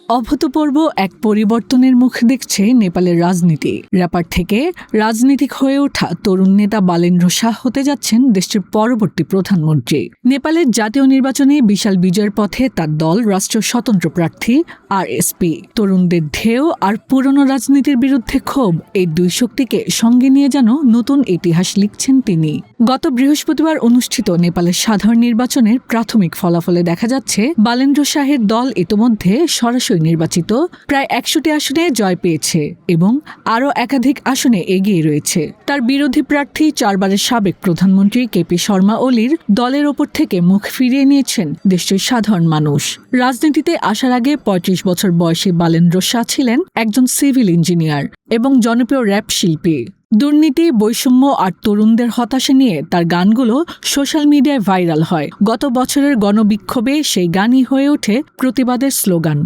অভূতপূর্ব এক পরিবর্তনের মুখ দেখছে নেপালের রাজনীতি। র্যাপার থেকে রাজনীতিক হয়ে ওঠা তরুণ নেতা বালেন্দ্র শাহ হতে যাচ্ছেন দেশটির পরবর্তী প্রধানমন্ত্রী। নেপালের জাতীয় নির্বাচনে বিশাল বিজয়ের পথে তার দল রাষ্ট্রীয় স্বতন্ত্র প্রার্থী আরএসপি। তরুণদের ঢেউ আর পুরনো রাজনীতির বিরুদ্ধে ক্ষোভ, এই দুই শক্তিকে সঙ্গে নিয়ে যেন নতুন ইতিহাস লিখছেন তিনি। গত বৃহস্পতিবার অনুষ্ঠিত নেপালের সাধারণ নির্বাচনের প্রাথমিক ফলাফলে দেখা যাচ্ছে বালেন্দ্র শাহের দল ইতোমধ্যে সরাসরি নির্বাচিত প্রায় ১০০টি আসনে জয় পেয়েছে এবং আরও একাধিক আসনে এগিয়ে রয়েছে। তার বিরোধী প্রার্থী ৪ বারের সাবেক প্রধানমন্ত্রী কেপি শর্মা ওলির দলের ওপর থেকে মুখ ফিরিয়ে নিয়েছেন দেশটির সাধারণ মানুষ। রাজনীতিতে আসার আগে ৩৫ বছর বয়সী বালেন্দ্র শাহ ছিলেন একজন সিভিল ইঞ্জিনিয়ার এবং জনপ্রিয় র্যাপ শিল্পী। দুর্নীতি, বৈষম্য আর তরুণদের হতাশা নিয়ে তার গানগুলো সোশ্যাল মিডিয়ায় ভাইরাল হয়। গত বছরের গণবিক্ষোভে সেই গানই হয়ে ওঠে প্রতিবাদের স্লোগান।